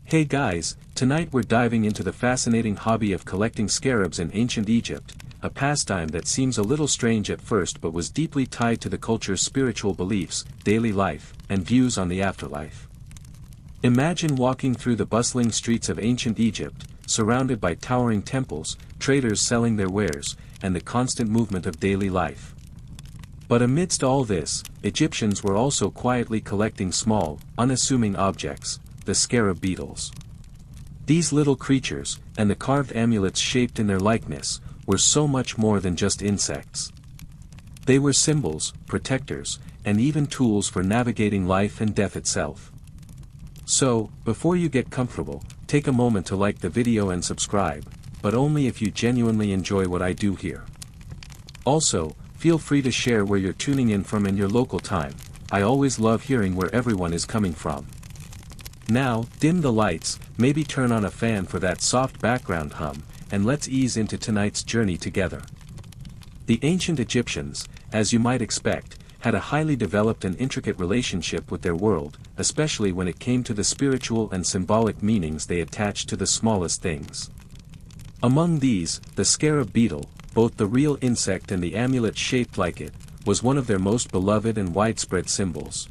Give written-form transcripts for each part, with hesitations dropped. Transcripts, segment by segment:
Hey guys, tonight we're diving into the fascinating hobby of collecting scarabs in ancient Egypt, a pastime that seems a little strange at first but was deeply tied to the culture's spiritual beliefs, daily life, and views on the afterlife. Imagine walking through the bustling streets of ancient Egypt, surrounded by towering temples, traders selling their wares, and the constant movement of daily life. But amidst all this, Egyptians were also quietly collecting small, unassuming objects, the scarab beetles. These little creatures, and the carved amulets shaped in their likeness, were so much more than just insects. They were symbols, protectors, and even tools for navigating life and death itself. So, before you get comfortable, take a moment to like the video and subscribe, but only if you genuinely enjoy what I do here. Also, feel free to share where you're tuning in from in your local time. I always love hearing where everyone is coming from. Now, dim the lights, maybe turn on a fan for that soft background hum, and let's ease into tonight's journey together. The ancient Egyptians, as you might expect, had a highly developed and intricate relationship with their world, especially when it came to the spiritual and symbolic meanings they attached to the smallest things. Among these, the scarab beetle, both the real insect and the amulet shaped like it, was one of their most beloved and widespread symbols.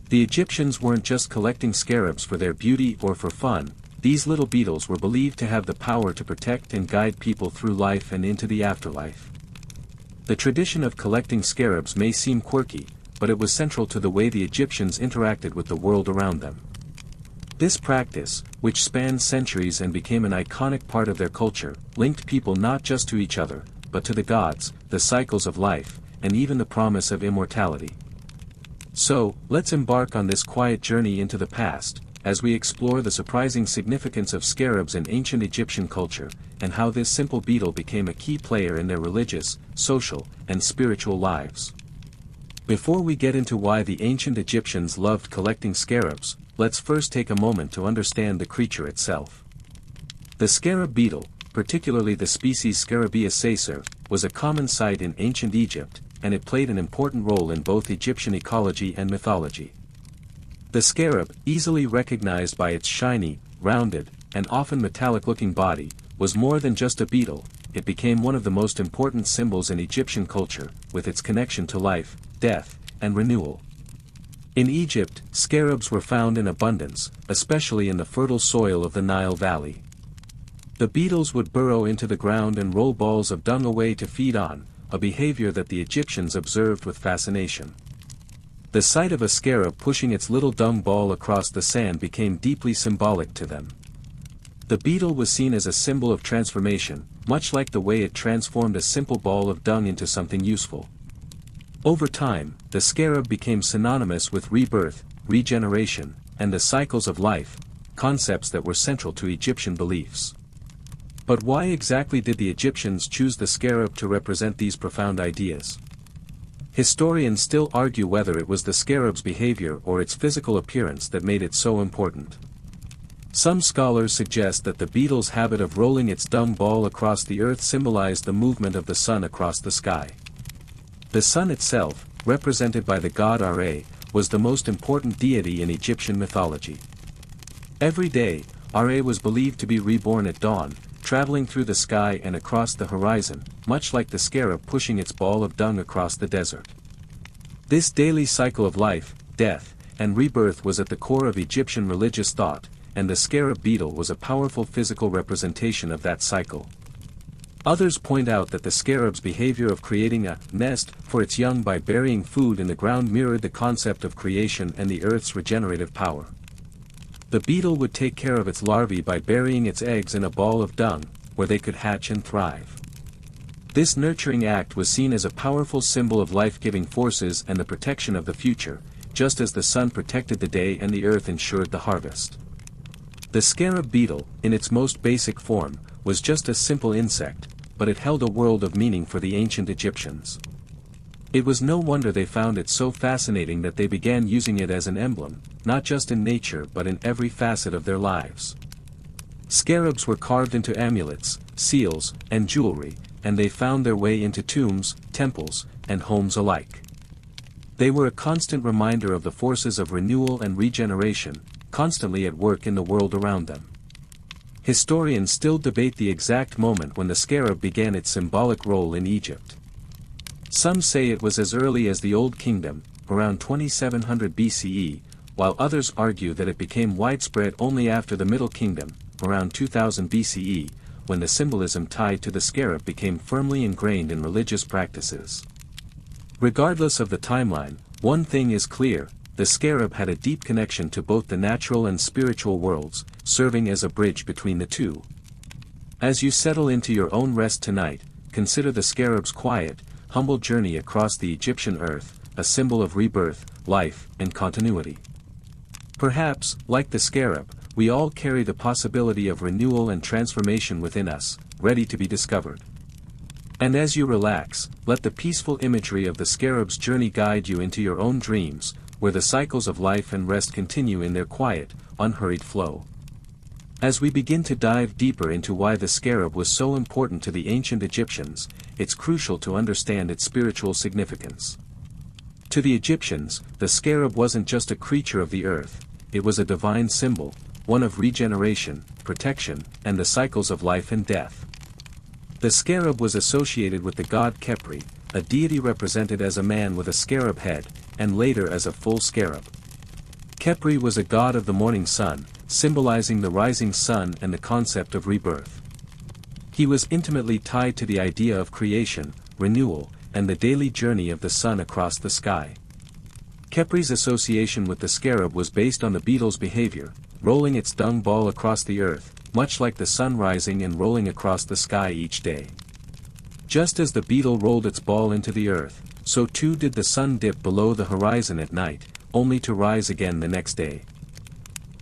The Egyptians weren't just collecting scarabs for their beauty or for fun. These little beetles were believed to have the power to protect and guide people through life and into the afterlife. The tradition of collecting scarabs may seem quirky, but it was central to the way the Egyptians interacted with the world around them. This practice, which spanned centuries and became an iconic part of their culture, linked people not just to each other, but to the gods, the cycles of life, and even the promise of immortality. So, let's embark on this quiet journey into the past, as we explore the surprising significance of scarabs in ancient Egyptian culture, and how this simple beetle became a key player in their religious, social, and spiritual lives. Before we get into why the ancient Egyptians loved collecting scarabs, let's first take a moment to understand the creature itself. The scarab beetle, particularly the species Scarabia caesar, was a common sight in ancient Egypt, and it played an important role in both Egyptian ecology and mythology. The scarab, easily recognized by its shiny, rounded, and often metallic-looking body, was more than just a beetle. It became one of the most important symbols in Egyptian culture, with its connection to life, death, and renewal. In Egypt, scarabs were found in abundance, especially in the fertile soil of the Nile Valley. The beetles would burrow into the ground and roll balls of dung away to feed on, a behavior that the Egyptians observed with fascination. The sight of a scarab pushing its little dung ball across the sand became deeply symbolic to them. The beetle was seen as a symbol of transformation, much like the way it transformed a simple ball of dung into something useful. Over time, the scarab became synonymous with rebirth, regeneration, and the cycles of life, concepts that were central to Egyptian beliefs. But why exactly did the Egyptians choose the scarab to represent these profound ideas? Historians still argue whether it was the scarab's behavior or its physical appearance that made it so important. Some scholars suggest that the beetle's habit of rolling its dung ball across the earth symbolized the movement of the sun across the sky. The sun itself, represented by the god Ra, was the most important deity in Egyptian mythology. Every day, Ra was believed to be reborn at dawn, traveling through the sky and across the horizon, much like the scarab pushing its ball of dung across the desert. This daily cycle of life, death, and rebirth was at the core of Egyptian religious thought, and the scarab beetle was a powerful physical representation of that cycle. Others point out that the scarab's behavior of creating a nest for its young by burying food in the ground mirrored the concept of creation and the earth's regenerative power. The beetle would take care of its larvae by burying its eggs in a ball of dung, where they could hatch and thrive. This nurturing act was seen as a powerful symbol of life-giving forces and the protection of the future, just as the sun protected the day and the earth ensured the harvest. The scarab beetle, in its most basic form, was just a simple insect, but it held a world of meaning for the ancient Egyptians. It was no wonder they found it so fascinating that they began using it as an emblem, not just in nature but in every facet of their lives. Scarabs were carved into amulets, seals, and jewelry, and they found their way into tombs, temples, and homes alike. They were a constant reminder of the forces of renewal and regeneration, constantly at work in the world around them. Historians still debate the exact moment when the scarab began its symbolic role in Egypt. Some say it was as early as the Old Kingdom, around 2700 BCE, while others argue that it became widespread only after the Middle Kingdom, around 2000 BCE, when the symbolism tied to the scarab became firmly ingrained in religious practices. Regardless of the timeline, one thing is clear: the scarab had a deep connection to both the natural and spiritual worlds, serving as a bridge between the two. As you settle into your own rest tonight, consider the scarab's quiet, humble journey across the Egyptian earth, a symbol of rebirth, life, and continuity. Perhaps, like the scarab, we all carry the possibility of renewal and transformation within us, ready to be discovered. And as you relax, let the peaceful imagery of the scarab's journey guide you into your own dreams, where the cycles of life and rest continue in their quiet, unhurried flow. As we begin to dive deeper into why the scarab was so important to the ancient Egyptians, it's crucial to understand its spiritual significance. To the Egyptians, the scarab wasn't just a creature of the earth, it was a divine symbol, one of regeneration, protection, and the cycles of life and death. The scarab was associated with the god Khepri, a deity represented as a man with a scarab head, and later as a full scarab. Khepri was a god of the morning sun, symbolizing the rising sun and the concept of rebirth. He was intimately tied to the idea of creation, renewal, and the daily journey of the sun across the sky. Khepri's association with the scarab was based on the beetle's behavior, rolling its dung ball across the earth, much like the sun rising and rolling across the sky each day. Just as the beetle rolled its ball into the earth, so too did the sun dip below the horizon at night, only to rise again the next day.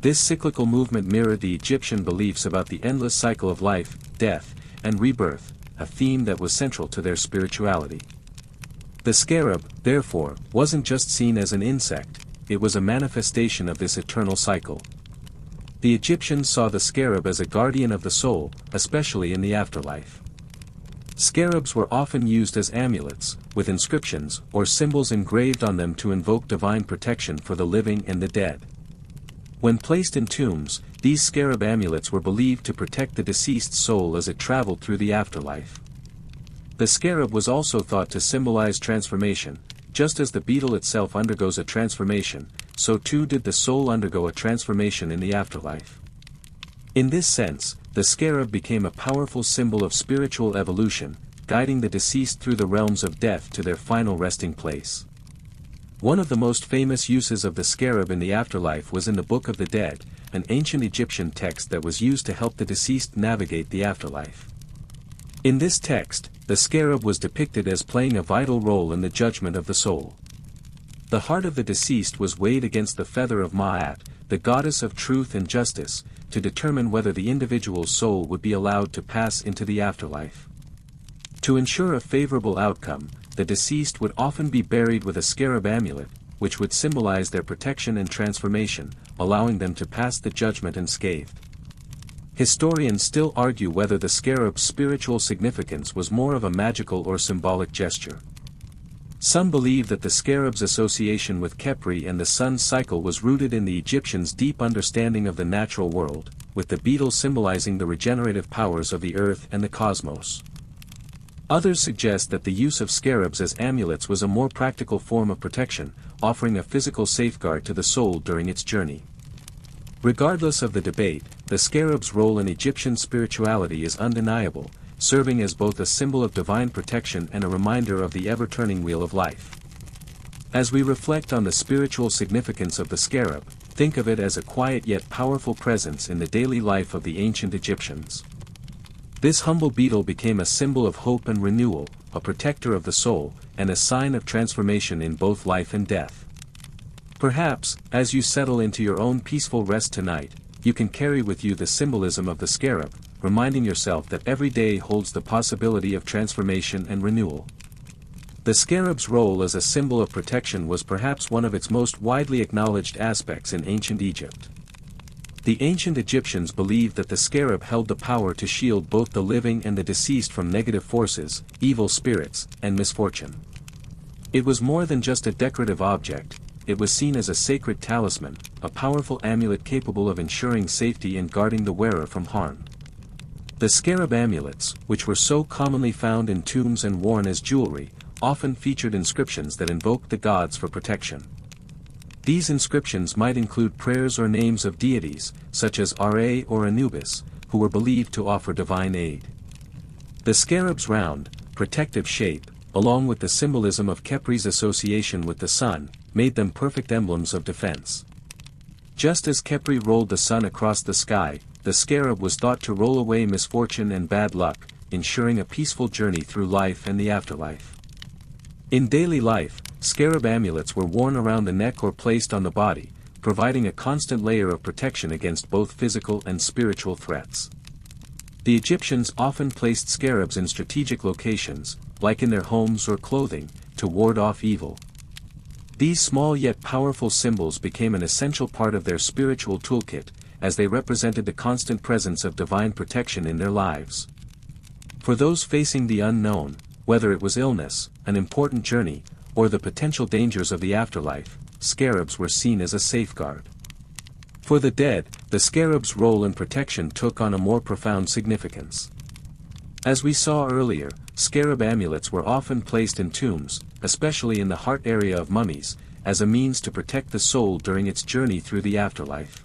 This cyclical movement mirrored the Egyptian beliefs about the endless cycle of life, death, and rebirth, a theme that was central to their spirituality. The scarab, therefore, wasn't just seen as an insect, it was a manifestation of this eternal cycle. The Egyptians saw the scarab as a guardian of the soul, especially in the afterlife. Scarabs were often used as amulets, with inscriptions or symbols engraved on them to invoke divine protection for the living and the dead. When placed in tombs, these scarab amulets were believed to protect the deceased soul as it traveled through the afterlife. The scarab was also thought to symbolize transformation. Just as the beetle itself undergoes a transformation, so too did the soul undergo a transformation in the afterlife. In this sense, the scarab became a powerful symbol of spiritual evolution, guiding the deceased through the realms of death to their final resting place. One of the most famous uses of the scarab in the afterlife was in the Book of the Dead, an ancient Egyptian text that was used to help the deceased navigate the afterlife. In this text, the scarab was depicted as playing a vital role in the judgment of the soul. The heart of the deceased was weighed against the feather of Ma'at, the goddess of truth and justice, to determine whether the individual's soul would be allowed to pass into the afterlife. To ensure a favorable outcome, the deceased would often be buried with a scarab amulet, which would symbolize their protection and transformation, allowing them to pass the judgment unscathed. Historians still argue whether the scarab's spiritual significance was more of a magical or symbolic gesture. Some believe that the scarab's association with Khepri and the sun's cycle was rooted in the Egyptians' deep understanding of the natural world, with the beetle symbolizing the regenerative powers of the earth and the cosmos. Others suggest that the use of scarabs as amulets was a more practical form of protection, offering a physical safeguard to the soul during its journey. Regardless of the debate, the scarab's role in Egyptian spirituality is undeniable, serving as both a symbol of divine protection and a reminder of the ever-turning wheel of life. As we reflect on the spiritual significance of the scarab, think of it as a quiet yet powerful presence in the daily life of the ancient Egyptians. This humble beetle became a symbol of hope and renewal, a protector of the soul, and a sign of transformation in both life and death. Perhaps, as you settle into your own peaceful rest tonight, you can carry with you the symbolism of the scarab, reminding yourself that every day holds the possibility of transformation and renewal. The scarab's role as a symbol of protection was perhaps one of its most widely acknowledged aspects in ancient Egypt. The ancient Egyptians believed that the scarab held the power to shield both the living and the deceased from negative forces, evil spirits, and misfortune. It was more than just a decorative object, it was seen as a sacred talisman, a powerful amulet capable of ensuring safety and guarding the wearer from harm. The scarab amulets, which were so commonly found in tombs and worn as jewelry, often featured inscriptions that invoked the gods for protection. These inscriptions might include prayers or names of deities, such as Ra or Anubis, who were believed to offer divine aid. The scarab's round, protective shape, along with the symbolism of Khepri's association with the sun, made them perfect emblems of defense. Just as Khepri rolled the sun across the sky, the scarab was thought to roll away misfortune and bad luck, ensuring a peaceful journey through life and the afterlife. In daily life, scarab amulets were worn around the neck or placed on the body, providing a constant layer of protection against both physical and spiritual threats. The Egyptians often placed scarabs in strategic locations, like in their homes or clothing, to ward off evil. These small yet powerful symbols became an essential part of their spiritual toolkit, as they represented the constant presence of divine protection in their lives. For those facing the unknown, whether it was illness, an important journey, or the potential dangers of the afterlife, scarabs were seen as a safeguard. For the dead, the scarab's role in protection took on a more profound significance. As we saw earlier, scarab amulets were often placed in tombs, especially in the heart area of mummies, as a means to protect the soul during its journey through the afterlife.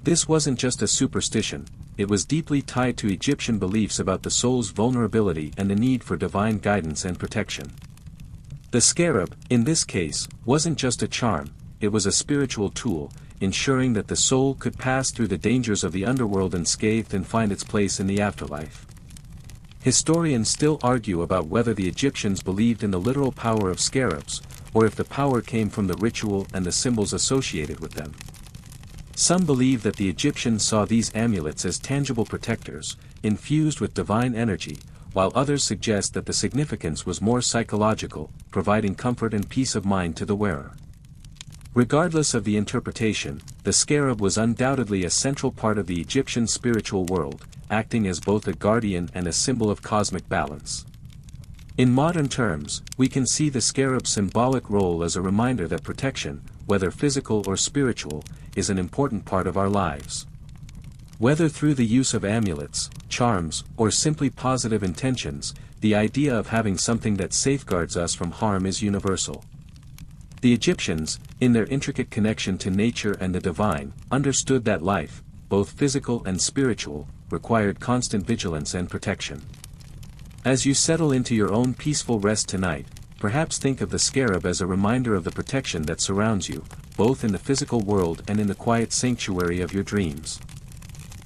This wasn't just a superstition, it was deeply tied to Egyptian beliefs about the soul's vulnerability and the need for divine guidance and protection. The scarab, in this case, wasn't just a charm, it was a spiritual tool, ensuring that the soul could pass through the dangers of the underworld unscathed and find its place in the afterlife. Historians still argue about whether the Egyptians believed in the literal power of scarabs, or if the power came from the ritual and the symbols associated with them. Some believe that the Egyptians saw these amulets as tangible protectors, infused with divine energy, while others suggest that the significance was more psychological, providing comfort and peace of mind to the wearer. Regardless of the interpretation, the scarab was undoubtedly a central part of the Egyptian spiritual world, acting as both a guardian and a symbol of cosmic balance. In modern terms, we can see the scarab's symbolic role as a reminder that protection, whether physical or spiritual, is an important part of our lives. Whether through the use of amulets, charms, or simply positive intentions, the idea of having something that safeguards us from harm is universal. The Egyptians, in their intricate connection to nature and the divine, understood that life, both physical and spiritual, required constant vigilance and protection. As you settle into your own peaceful rest tonight, perhaps think of the scarab as a reminder of the protection that surrounds you, both in the physical world and in the quiet sanctuary of your dreams.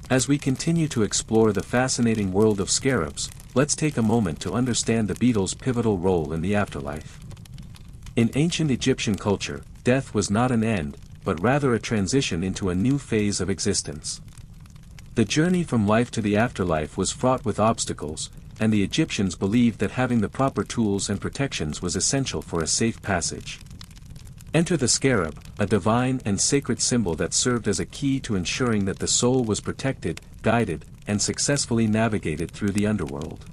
As we continue to explore the fascinating world of scarabs, let's take a moment to understand the beetle's pivotal role in the afterlife. In ancient Egyptian culture, death was not an end, but rather a transition into a new phase of existence. The journey from life to the afterlife was fraught with obstacles, and the Egyptians believed that having the proper tools and protections was essential for a safe passage. Enter the scarab, a divine and sacred symbol that served as a key to ensuring that the soul was protected, guided, and successfully navigated through the underworld.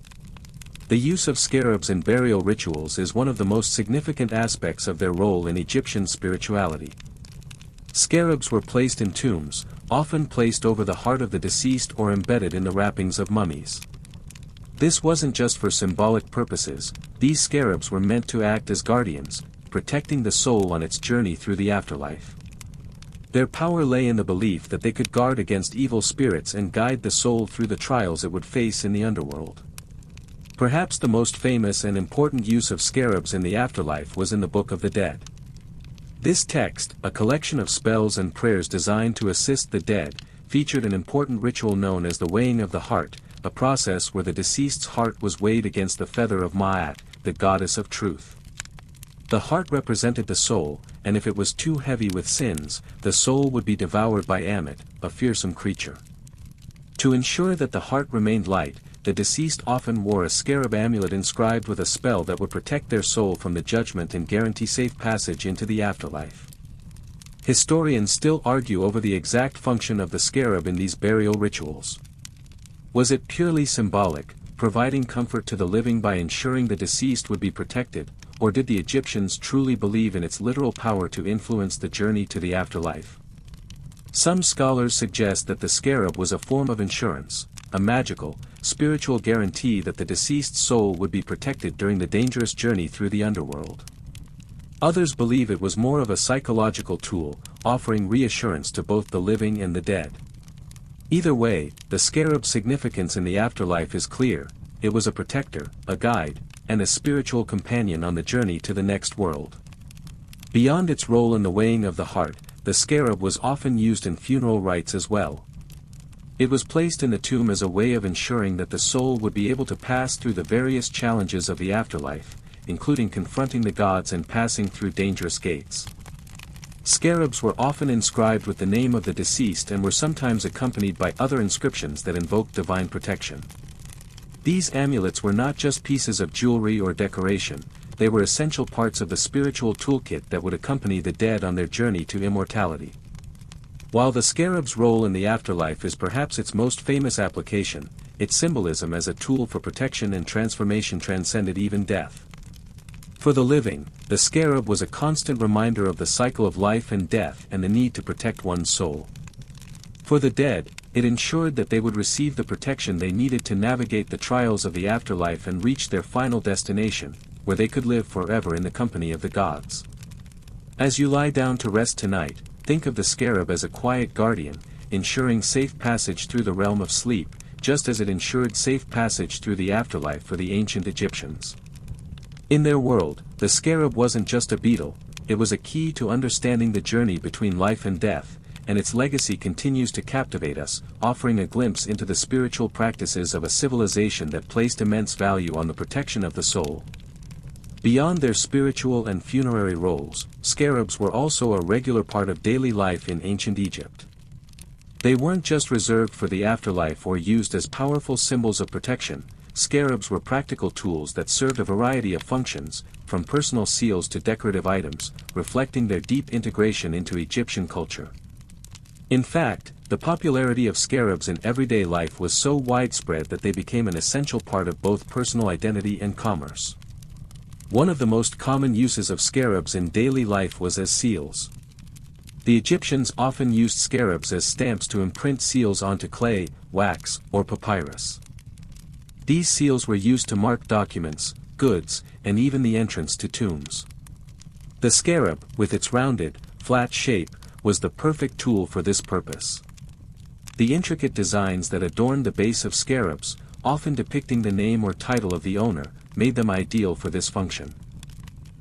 The use of scarabs in burial rituals is one of the most significant aspects of their role in Egyptian spirituality. Scarabs were placed in tombs, often placed over the heart of the deceased or embedded in the wrappings of mummies. This wasn't just for symbolic purposes, these scarabs were meant to act as guardians, protecting the soul on its journey through the afterlife. Their power lay in the belief that they could guard against evil spirits and guide the soul through the trials it would face in the underworld. Perhaps the most famous and important use of scarabs in the afterlife was in the Book of the Dead. This text, a collection of spells and prayers designed to assist the dead, featured an important ritual known as the weighing of the heart, a process where the deceased's heart was weighed against the feather of Ma'at, the goddess of truth. The heart represented the soul, and if it was too heavy with sins, the soul would be devoured by Ammit, a fearsome creature. To ensure that the heart remained light, the deceased often wore a scarab amulet inscribed with a spell that would protect their soul from the judgment and guarantee safe passage into the afterlife. Historians still argue over the exact function of the scarab in these burial rituals. Was it purely symbolic, providing comfort to the living by ensuring the deceased would be protected, or did the Egyptians truly believe in its literal power to influence the journey to the afterlife? Some scholars suggest that the scarab was a form of insurance, a magical, spiritual guarantee that the deceased soul would be protected during the dangerous journey through the underworld. Others believe it was more of a psychological tool, offering reassurance to both the living and the dead. Either way, the scarab's significance in the afterlife is clear. It was a protector, a guide, and a spiritual companion on the journey to the next world. Beyond its role in the weighing of the heart, the scarab was often used in funeral rites as well. It was placed in the tomb as a way of ensuring that the soul would be able to pass through the various challenges of the afterlife, including confronting the gods and passing through dangerous gates. Scarabs were often inscribed with the name of the deceased and were sometimes accompanied by other inscriptions that invoked divine protection. These amulets were not just pieces of jewelry or decoration, they were essential parts of the spiritual toolkit that would accompany the dead on their journey to immortality. While the scarab's role in the afterlife is perhaps its most famous application, its symbolism as a tool for protection and transformation transcended even death. For the living, the scarab was a constant reminder of the cycle of life and death and the need to protect one's soul. For the dead, it ensured that they would receive the protection they needed to navigate the trials of the afterlife and reach their final destination, where they could live forever in the company of the gods. As you lie down to rest tonight, think of the scarab as a quiet guardian, ensuring safe passage through the realm of sleep, just as it ensured safe passage through the afterlife for the ancient Egyptians. In their world, the scarab wasn't just a beetle, it was a key to understanding the journey between life and death, and its legacy continues to captivate us, offering a glimpse into the spiritual practices of a civilization that placed immense value on the protection of the soul. Beyond their spiritual and funerary roles, scarabs were also a regular part of daily life in ancient Egypt. They weren't just reserved for the afterlife or used as powerful symbols of protection. Scarabs were practical tools that served a variety of functions, from personal seals to decorative items, reflecting their deep integration into Egyptian culture. In fact, the popularity of scarabs in everyday life was so widespread that they became an essential part of both personal identity and commerce. One of the most common uses of scarabs in daily life was as seals. The Egyptians often used scarabs as stamps to imprint seals onto clay, wax, or papyrus. These seals were used to mark documents, goods, and even the entrance to tombs. The scarab, with its rounded, flat shape, was the perfect tool for this purpose. The intricate designs that adorned the base of scarabs, often depicting the name or title of the owner, made them ideal for this function.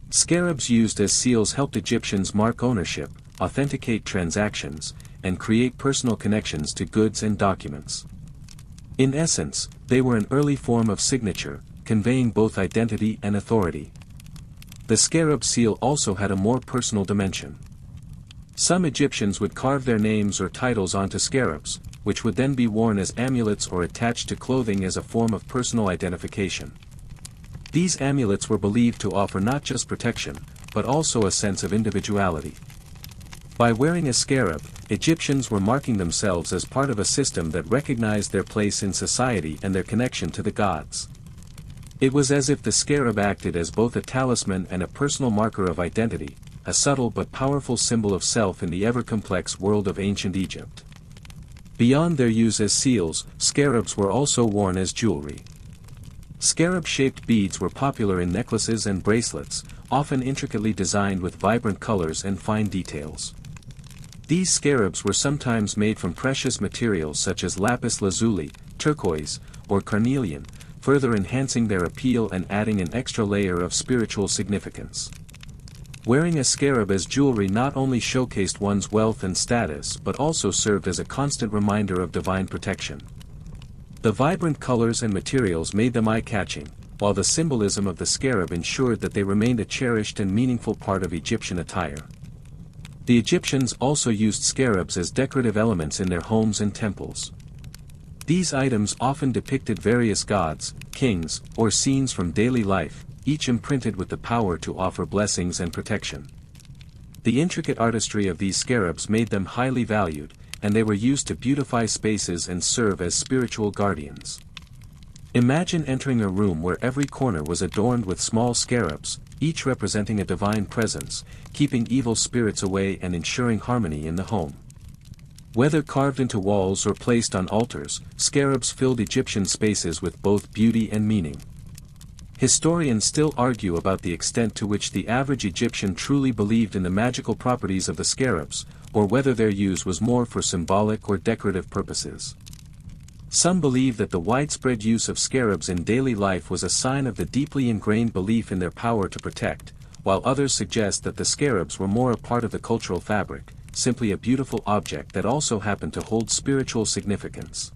Scarabs used as seals helped Egyptians mark ownership, authenticate transactions, and create personal connections to goods and documents. In essence, they were an early form of signature, conveying both identity and authority. The scarab seal also had a more personal dimension. Some Egyptians would carve their names or titles onto scarabs, which would then be worn as amulets or attached to clothing as a form of personal identification. These amulets were believed to offer not just protection, but also a sense of individuality. By wearing a scarab, Egyptians were marking themselves as part of a system that recognized their place in society and their connection to the gods. It was as if the scarab acted as both a talisman and a personal marker of identity, a subtle but powerful symbol of self in the ever-complex world of ancient Egypt. Beyond their use as seals, scarabs were also worn as jewelry. Scarab-shaped beads were popular in necklaces and bracelets, often intricately designed with vibrant colors and fine details. These scarabs were sometimes made from precious materials such as lapis lazuli, turquoise, or carnelian, further enhancing their appeal and adding an extra layer of spiritual significance. Wearing a scarab as jewelry not only showcased one's wealth and status but also served as a constant reminder of divine protection. The vibrant colors and materials made them eye-catching, while the symbolism of the scarab ensured that they remained a cherished and meaningful part of Egyptian attire. The Egyptians also used scarabs as decorative elements in their homes and temples. These items often depicted various gods, kings, or scenes from daily life, each imprinted with the power to offer blessings and protection. The intricate artistry of these scarabs made them highly valued, and they were used to beautify spaces and serve as spiritual guardians. Imagine entering a room where every corner was adorned with small scarabs, each representing a divine presence, keeping evil spirits away and ensuring harmony in the home. Whether carved into walls or placed on altars, scarabs filled Egyptian spaces with both beauty and meaning. Historians still argue about the extent to which the average Egyptian truly believed in the magical properties of the scarabs, or whether their use was more for symbolic or decorative purposes. Some believe that the widespread use of scarabs in daily life was a sign of the deeply ingrained belief in their power to protect, while others suggest that the scarabs were more a part of the cultural fabric, simply a beautiful object that also happened to hold spiritual significance.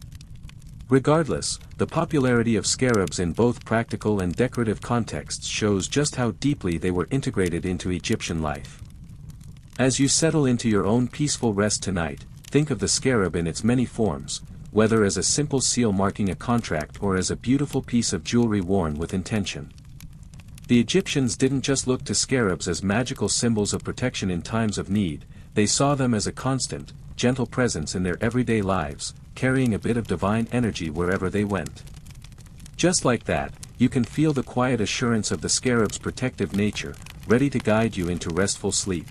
Regardless, the popularity of scarabs in both practical and decorative contexts shows just how deeply they were integrated into Egyptian life. As you settle into your own peaceful rest tonight, think of the scarab in its many forms, whether as a simple seal marking a contract or as a beautiful piece of jewelry worn with intention. The Egyptians didn't just look to scarabs as magical symbols of protection in times of need, they saw them as a constant, gentle presence in their everyday lives, carrying a bit of divine energy wherever they went. Just like that, you can feel the quiet assurance of the scarab's protective nature, ready to guide you into restful sleep.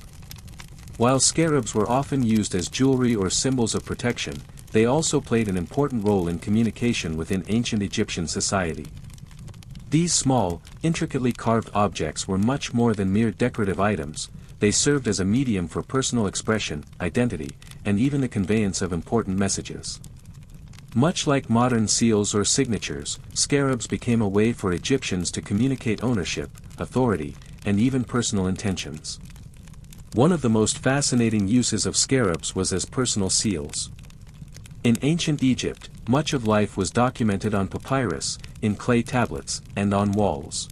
While scarabs were often used as jewelry or symbols of protection, they also played an important role in communication within ancient Egyptian society. These small, intricately carved objects were much more than mere decorative items, they served as a medium for personal expression, identity, and even the conveyance of important messages. Much like modern seals or signatures, scarabs became a way for Egyptians to communicate ownership, authority, and even personal intentions. One of the most fascinating uses of scarabs was as personal seals. In ancient Egypt, much of life was documented on papyrus, in clay tablets, and on walls.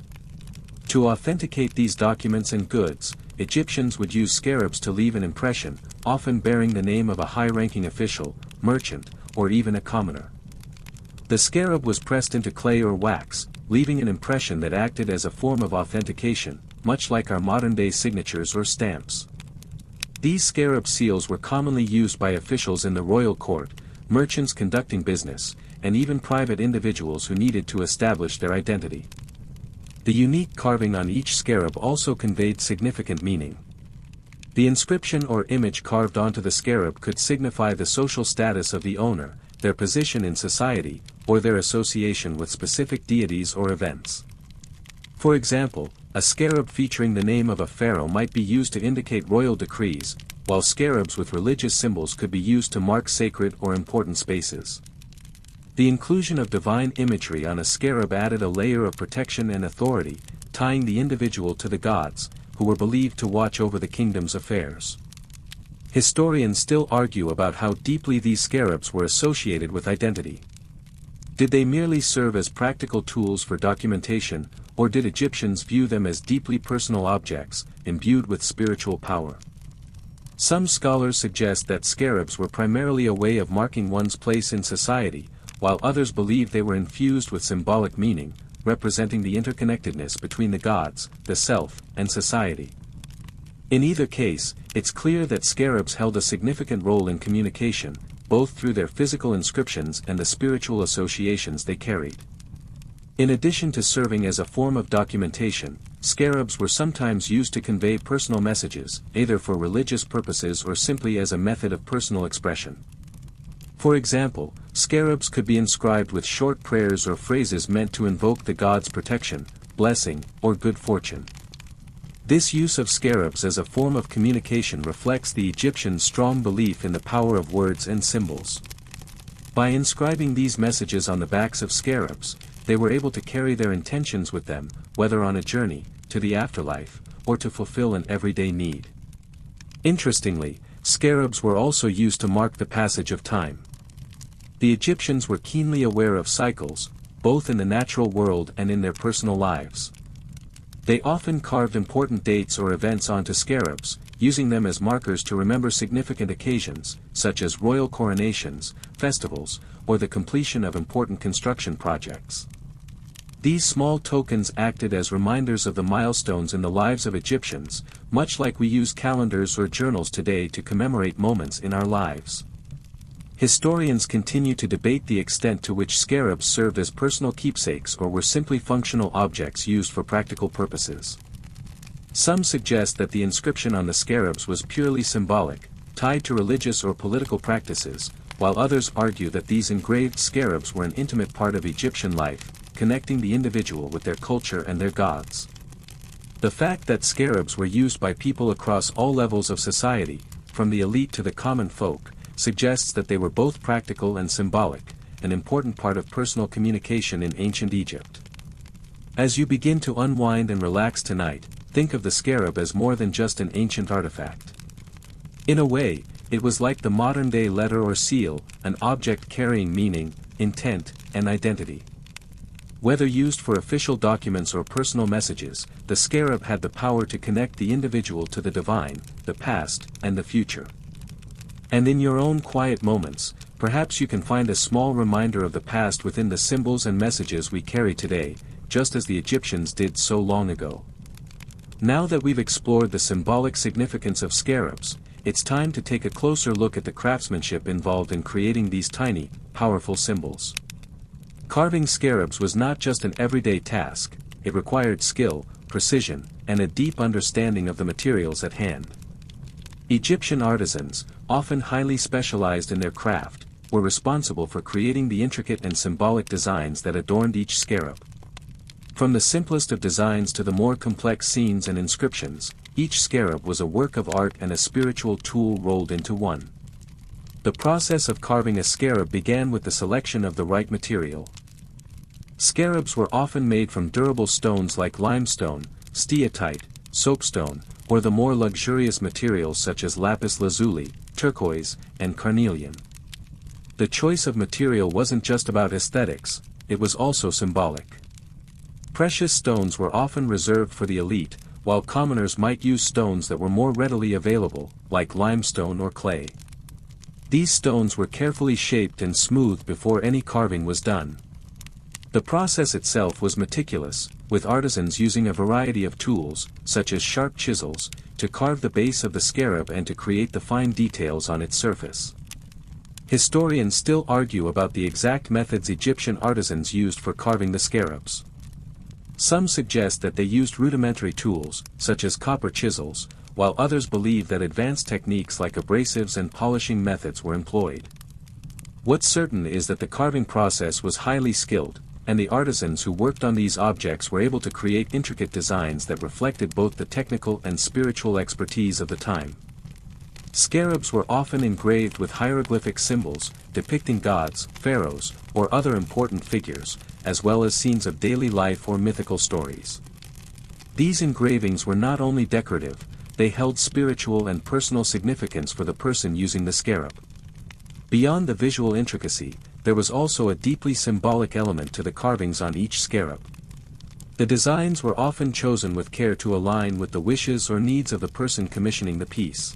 To authenticate these documents and goods, Egyptians would use scarabs to leave an impression, often bearing the name of a high-ranking official, merchant, or even a commoner. The scarab was pressed into clay or wax, leaving an impression that acted as a form of authentication, much like our modern-day signatures or stamps. These scarab seals were commonly used by officials in the royal court, merchants conducting business, and even private individuals who needed to establish their identity. The unique carving on each scarab also conveyed significant meaning. The inscription or image carved onto the scarab could signify the social status of the owner, their position in society, or their association with specific deities or events. For example, a scarab featuring the name of a pharaoh might be used to indicate royal decrees, while scarabs with religious symbols could be used to mark sacred or important spaces. The inclusion of divine imagery on a scarab added a layer of protection and authority, tying the individual to the gods, who were believed to watch over the kingdom's affairs. Historians still argue about how deeply these scarabs were associated with identity. Did they merely serve as practical tools for documentation, or did Egyptians view them as deeply personal objects, imbued with spiritual power? Some scholars suggest that scarabs were primarily a way of marking one's place in society, while others believe they were infused with symbolic meaning, representing the interconnectedness between the gods, the self, and society. In either case, it's clear that scarabs held a significant role in communication, both through their physical inscriptions and the spiritual associations they carried. In addition to serving as a form of documentation, scarabs were sometimes used to convey personal messages, either for religious purposes or simply as a method of personal expression. For example, scarabs could be inscribed with short prayers or phrases meant to invoke the god's protection, blessing, or good fortune. This use of scarabs as a form of communication reflects the Egyptians' strong belief in the power of words and symbols. By inscribing these messages on the backs of scarabs, they were able to carry their intentions with them, whether on a journey, to the afterlife, or to fulfill an everyday need. Interestingly, scarabs were also used to mark the passage of time. The Egyptians were keenly aware of cycles, both in the natural world and in their personal lives. They often carved important dates or events onto scarabs, using them as markers to remember significant occasions, such as royal coronations, festivals, or the completion of important construction projects. These small tokens acted as reminders of the milestones in the lives of Egyptians, much like we use calendars or journals today to commemorate moments in our lives. Historians continue to debate the extent to which scarabs served as personal keepsakes or were simply functional objects used for practical purposes. Some suggest that the inscription on the scarabs was purely symbolic, tied to religious or political practices, while others argue that these engraved scarabs were an intimate part of Egyptian life, connecting the individual with their culture and their gods. The fact that scarabs were used by people across all levels of society, from the elite to the common folk, suggests that they were both practical and symbolic, an important part of personal communication in ancient Egypt. As you begin to unwind and relax tonight, think of the scarab as more than just an ancient artifact. In a way, it was like the modern-day letter or seal, an object carrying meaning, intent, and identity. Whether used for official documents or personal messages, the scarab had the power to connect the individual to the divine, the past, and the future. And in your own quiet moments, perhaps you can find a small reminder of the past within the symbols and messages we carry today, just as the Egyptians did so long ago. Now that we've explored the symbolic significance of scarabs, it's time to take a closer look at the craftsmanship involved in creating these tiny, powerful symbols. Carving scarabs was not just an everyday task, it required skill, precision, and a deep understanding of the materials at hand. Egyptian artisans, often highly specialized in their craft, were responsible for creating the intricate and symbolic designs that adorned each scarab. From the simplest of designs to the more complex scenes and inscriptions, each scarab was a work of art and a spiritual tool rolled into one. The process of carving a scarab began with the selection of the right material. Scarabs were often made from durable stones like limestone, steatite, soapstone, or the more luxurious materials such as lapis lazuli, turquoise, and carnelian. The choice of material wasn't just about aesthetics, it was also symbolic. Precious stones were often reserved for the elite, while commoners might use stones that were more readily available, like limestone or clay. These stones were carefully shaped and smoothed before any carving was done. The process itself was meticulous, with artisans using a variety of tools, such as sharp chisels, to carve the base of the scarab and to create the fine details on its surface. Historians still argue about the exact methods Egyptian artisans used for carving the scarabs. Some suggest that they used rudimentary tools, such as copper chisels, while others believe that advanced techniques like abrasives and polishing methods were employed. What's certain is that the carving process was highly skilled, and the artisans who worked on these objects were able to create intricate designs that reflected both the technical and spiritual expertise of the time. Scarabs were often engraved with hieroglyphic symbols, depicting gods, pharaohs, or other important figures, as well as scenes of daily life or mythical stories. These engravings were not only decorative, they held spiritual and personal significance for the person using the scarab. Beyond the visual intricacy, there was also a deeply symbolic element to the carvings on each scarab. The designs were often chosen with care to align with the wishes or needs of the person commissioning the piece.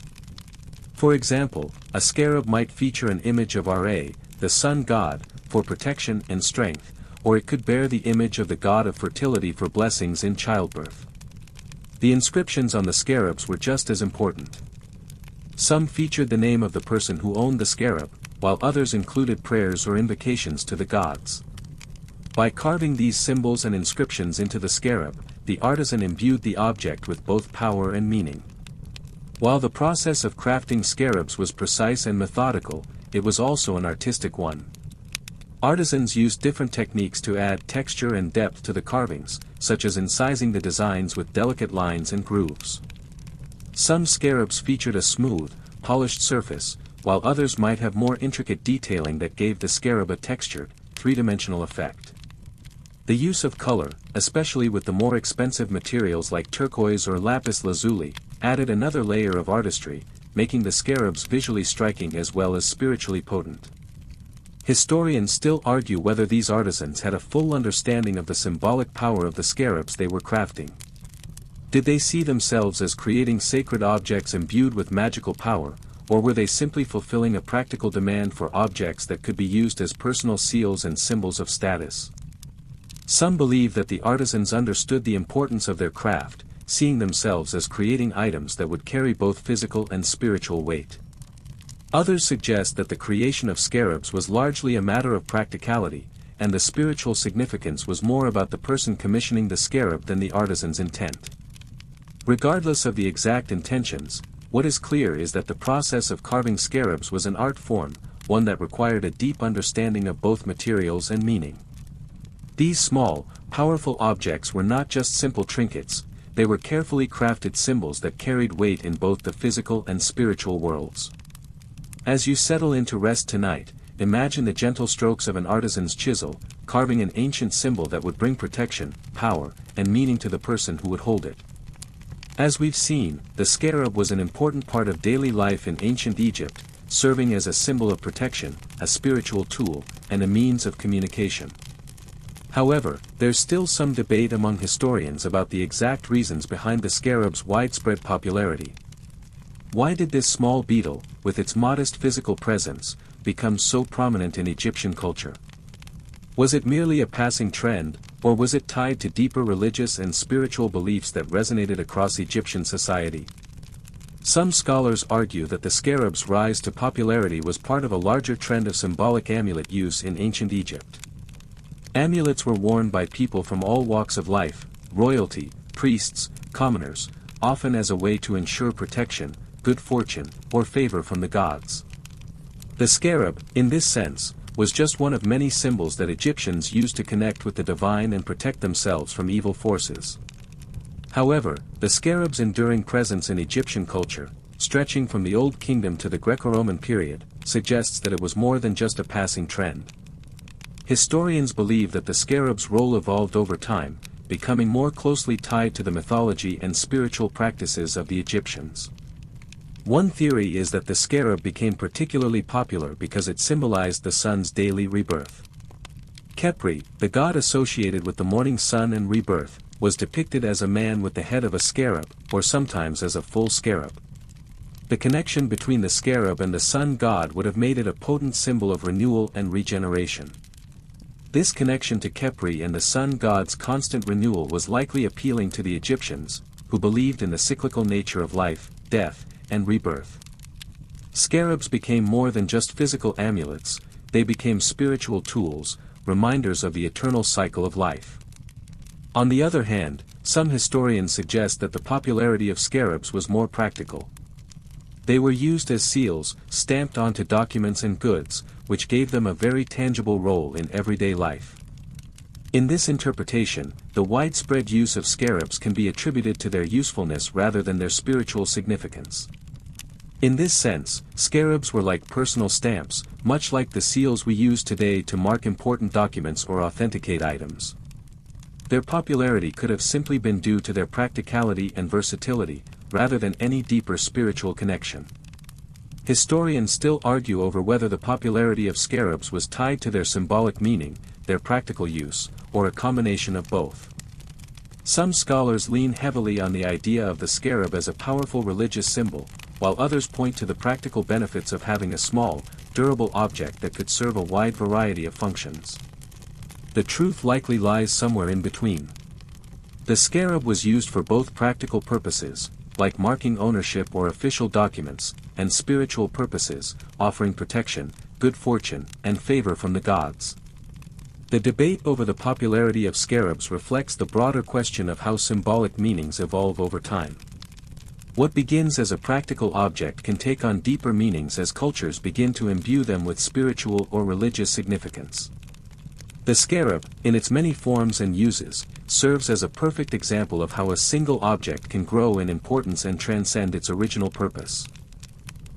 For example, a scarab might feature an image of Ra, the sun god, for protection and strength, or it could bear the image of the god of fertility for blessings in childbirth. The inscriptions on the scarabs were just as important. Some featured the name of the person who owned the scarab, while others included prayers or invocations to the gods. By carving these symbols and inscriptions into the scarab, the artisan imbued the object with both power and meaning. While the process of crafting scarabs was precise and methodical, it was also an artistic one. Artisans used different techniques to add texture and depth to the carvings, such as incising the designs with delicate lines and grooves. Some scarabs featured a smooth, polished surface, while others might have more intricate detailing that gave the scarab a textured, three-dimensional effect. The use of color, especially with the more expensive materials like turquoise or lapis lazuli, added another layer of artistry, making the scarabs visually striking as well as spiritually potent. Historians still argue whether these artisans had a full understanding of the symbolic power of the scarabs they were crafting. Did they see themselves as creating sacred objects imbued with magical power, or were they simply fulfilling a practical demand for objects that could be used as personal seals and symbols of status? Some believe that the artisans understood the importance of their craft, seeing themselves as creating items that would carry both physical and spiritual weight. Others suggest that the creation of scarabs was largely a matter of practicality, and the spiritual significance was more about the person commissioning the scarab than the artisan's intent. Regardless of the exact intentions, what is clear is that the process of carving scarabs was an art form, one that required a deep understanding of both materials and meaning. These small, powerful objects were not just simple trinkets, they were carefully crafted symbols that carried weight in both the physical and spiritual worlds. As you settle in to rest tonight, imagine the gentle strokes of an artisan's chisel, carving an ancient symbol that would bring protection, power, and meaning to the person who would hold it. As we've seen, the scarab was an important part of daily life in ancient Egypt, serving as a symbol of protection, a spiritual tool, and a means of communication. However, there's still some debate among historians about the exact reasons behind the scarab's widespread popularity. Why did this small beetle, with its modest physical presence, become so prominent in Egyptian culture? Was it merely a passing trend, or was it tied to deeper religious and spiritual beliefs that resonated across Egyptian society? Some scholars argue that the scarab's rise to popularity was part of a larger trend of symbolic amulet use in ancient Egypt. Amulets were worn by people from all walks of life, royalty, priests, commoners, often as a way to ensure protection, good fortune, or favor from the gods. The scarab, in this sense, was just one of many symbols that Egyptians used to connect with the divine and protect themselves from evil forces. However, the scarab's enduring presence in Egyptian culture, stretching from the Old Kingdom to the Greco-Roman period, suggests that it was more than just a passing trend. Historians believe that the scarab's role evolved over time, becoming more closely tied to the mythology and spiritual practices of the Egyptians. One theory is that the scarab became particularly popular because it symbolized the sun's daily rebirth. Khepri, the god associated with the morning sun and rebirth, was depicted as a man with the head of a scarab, or sometimes as a full scarab. The connection between the scarab and the sun god would have made it a potent symbol of renewal and regeneration. This connection to Khepri and the sun god's constant renewal was likely appealing to the Egyptians, who believed in the cyclical nature of life, death, and rebirth. Scarabs became more than just physical amulets, they became spiritual tools, reminders of the eternal cycle of life. On the other hand, some historians suggest that the popularity of scarabs was more practical. They were used as seals, stamped onto documents and goods, which gave them a very tangible role in everyday life. In this interpretation, the widespread use of scarabs can be attributed to their usefulness rather than their spiritual significance. In this sense, scarabs were like personal stamps, much like the seals we use today to mark important documents or authenticate items. Their popularity could have simply been due to their practicality and versatility, rather than any deeper spiritual connection. Historians still argue over whether the popularity of scarabs was tied to their symbolic meaning, their practical use, or a combination of both. Some scholars lean heavily on the idea of the scarab as a powerful religious symbol, while others point to the practical benefits of having a small, durable object that could serve a wide variety of functions. The truth likely lies somewhere in between. The scarab was used for both practical purposes, like marking ownership or official documents, and spiritual purposes, offering protection, good fortune, and favor from the gods. The debate over the popularity of scarabs reflects the broader question of how symbolic meanings evolve over time. What begins as a practical object can take on deeper meanings as cultures begin to imbue them with spiritual or religious significance. The scarab, in its many forms and uses, serves as a perfect example of how a single object can grow in importance and transcend its original purpose.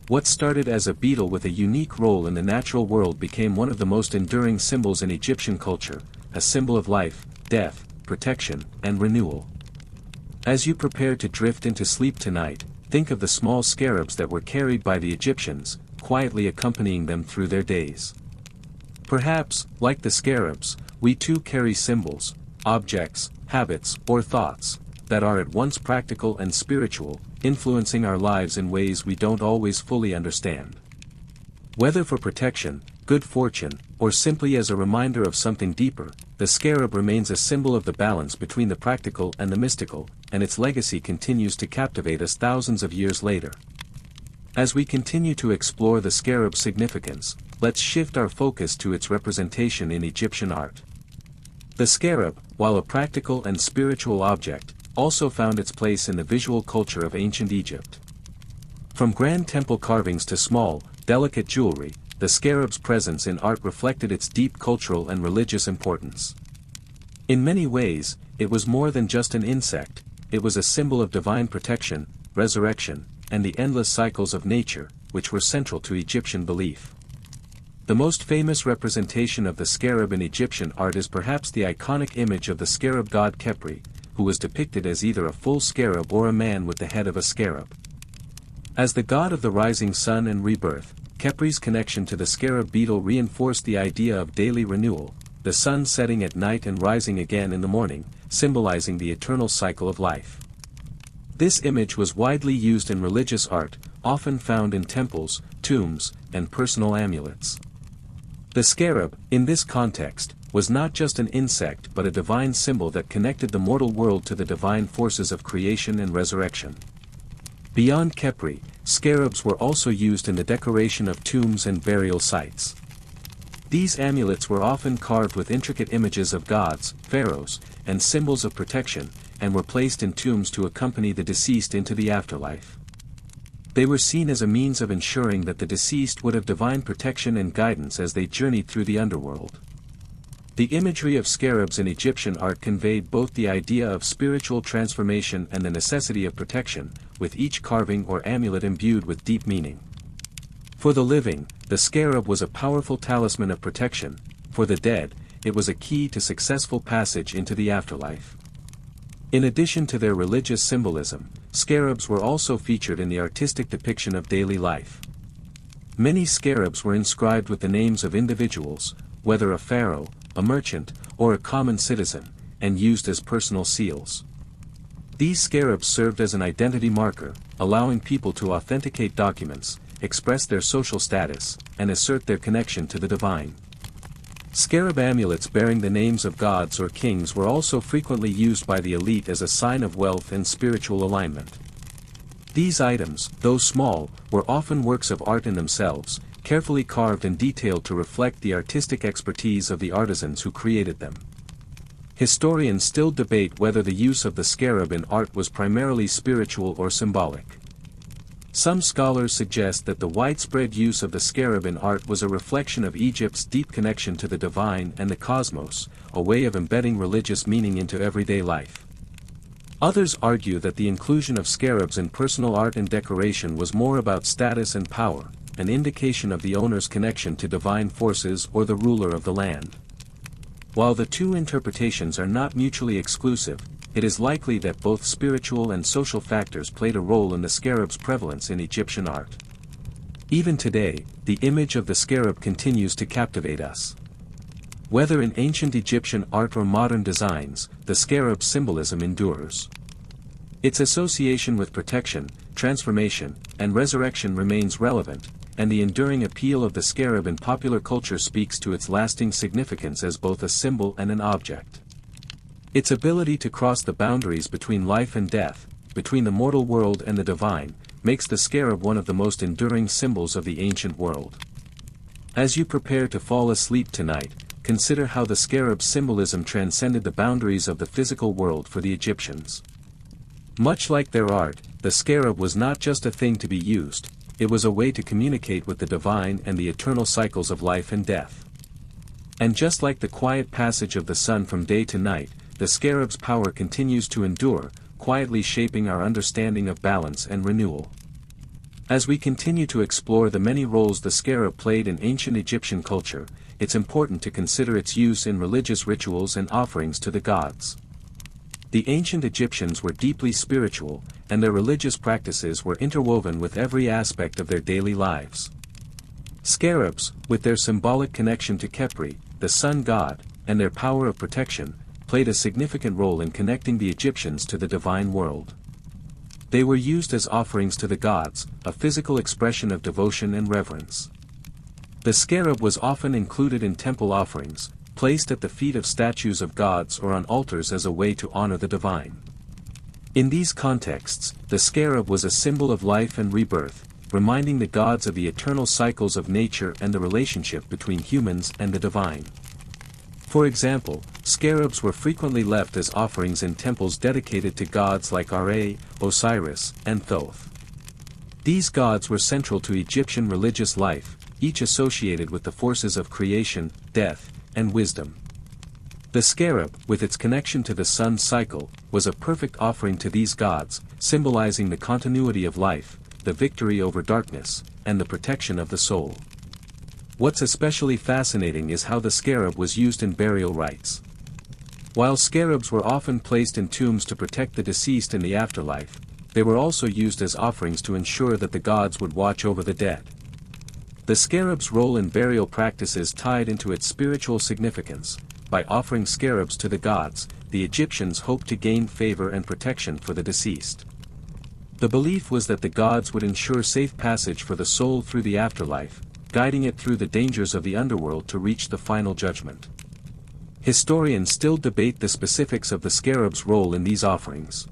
What started as a beetle with a unique role in the natural world became one of the most enduring symbols in Egyptian culture, a symbol of life, death, protection, and renewal. As you prepare to drift into sleep tonight, think of the small scarabs that were carried by the Egyptians, quietly accompanying them through their days. Perhaps, like the scarabs, we too carry symbols, objects, habits, or thoughts, that are at once practical and spiritual, influencing our lives in ways we don't always fully understand. Whether for protection, good fortune, or simply as a reminder of something deeper, the scarab remains a symbol of the balance between the practical and the mystical, and its legacy continues to captivate us thousands of years later. As we continue to explore the scarab's significance, let's shift our focus to its representation in Egyptian art. The scarab, while a practical and spiritual object, also found its place in the visual culture of ancient Egypt. From grand temple carvings to small, delicate jewelry, the scarab's presence in art reflected its deep cultural and religious importance. In many ways, it was more than just an insect, it was a symbol of divine protection, resurrection, and the endless cycles of nature, which were central to Egyptian belief. The most famous representation of the scarab in Egyptian art is perhaps the iconic image of the scarab god Khepri, who was depicted as either a full scarab or a man with the head of a scarab. As the god of the rising sun and rebirth, Khepri's connection to the scarab beetle reinforced the idea of daily renewal, the sun setting at night and rising again in the morning, symbolizing the eternal cycle of life. This image was widely used in religious art, often found in temples, tombs, and personal amulets. The scarab, in this context, was not just an insect but a divine symbol that connected the mortal world to the divine forces of creation and resurrection. Beyond Khepri, scarabs were also used in the decoration of tombs and burial sites. These amulets were often carved with intricate images of gods, pharaohs, and symbols of protection, and were placed in tombs to accompany the deceased into the afterlife. They were seen as a means of ensuring that the deceased would have divine protection and guidance as they journeyed through the underworld. The imagery of scarabs in Egyptian art conveyed both the idea of spiritual transformation and the necessity of protection, with each carving or amulet imbued with deep meaning. For the living, the scarab was a powerful talisman of protection; for the dead, it was a key to successful passage into the afterlife. In addition to their religious symbolism, scarabs were also featured in the artistic depiction of daily life. Many scarabs were inscribed with the names of individuals, whether a pharaoh, a merchant, or a common citizen, and used as personal seals. These scarabs served as an identity marker, allowing people to authenticate documents, express their social status, and assert their connection to the divine. Scarab amulets bearing the names of gods or kings were also frequently used by the elite as a sign of wealth and spiritual alignment. These items, though small, were often works of art in themselves, carefully carved and detailed to reflect the artistic expertise of the artisans who created them. Historians still debate whether the use of the scarab in art was primarily spiritual or symbolic. Some scholars suggest that the widespread use of the scarab in art was a reflection of Egypt's deep connection to the divine and the cosmos, a way of embedding religious meaning into everyday life. Others argue that the inclusion of scarabs in personal art and decoration was more about status and power, an indication of the owner's connection to divine forces or the ruler of the land. While the two interpretations are not mutually exclusive, it is likely that both spiritual and social factors played a role in the scarab's prevalence in Egyptian art. Even today, the image of the scarab continues to captivate us. Whether in ancient Egyptian art or modern designs, the scarab's symbolism endures. Its association with protection, transformation, and resurrection remains relevant, and the enduring appeal of the scarab in popular culture speaks to its lasting significance as both a symbol and an object. Its ability to cross the boundaries between life and death, between the mortal world and the divine, makes the scarab one of the most enduring symbols of the ancient world. As you prepare to fall asleep tonight, consider how the scarab's symbolism transcended the boundaries of the physical world for the Egyptians. Much like their art, the scarab was not just a thing to be used, it was a way to communicate with the divine and the eternal cycles of life and death. And just like the quiet passage of the sun from day to night, the scarab's power continues to endure, quietly shaping our understanding of balance and renewal. As we continue to explore the many roles the scarab played in ancient Egyptian culture, it's important to consider its use in religious rituals and offerings to the gods. The ancient Egyptians were deeply spiritual, and their religious practices were interwoven with every aspect of their daily lives. Scarabs, with their symbolic connection to Khepri, the sun god, and their power of protection, played a significant role in connecting the Egyptians to the divine world. They were used as offerings to the gods, a physical expression of devotion and reverence. The scarab was often included in temple offerings, placed at the feet of statues of gods or on altars as a way to honor the divine. In these contexts, the scarab was a symbol of life and rebirth, reminding the gods of the eternal cycles of nature and the relationship between humans and the divine. For example, scarabs were frequently left as offerings in temples dedicated to gods like Ra, Osiris, and Thoth. These gods were central to Egyptian religious life, each associated with the forces of creation, death, and wisdom. The scarab, with its connection to the sun's cycle, was a perfect offering to these gods, symbolizing the continuity of life, the victory over darkness, and the protection of the soul. What's especially fascinating is how the scarab was used in burial rites. While scarabs were often placed in tombs to protect the deceased in the afterlife, they were also used as offerings to ensure that the gods would watch over the dead. The scarab's role in burial practices tied into its spiritual significance. By offering scarabs to the gods, the Egyptians hoped to gain favor and protection for the deceased. The belief was that the gods would ensure safe passage for the soul through the afterlife, guiding it through the dangers of the underworld to reach the final judgment. Historians still debate the specifics of the scarab's role in these offerings.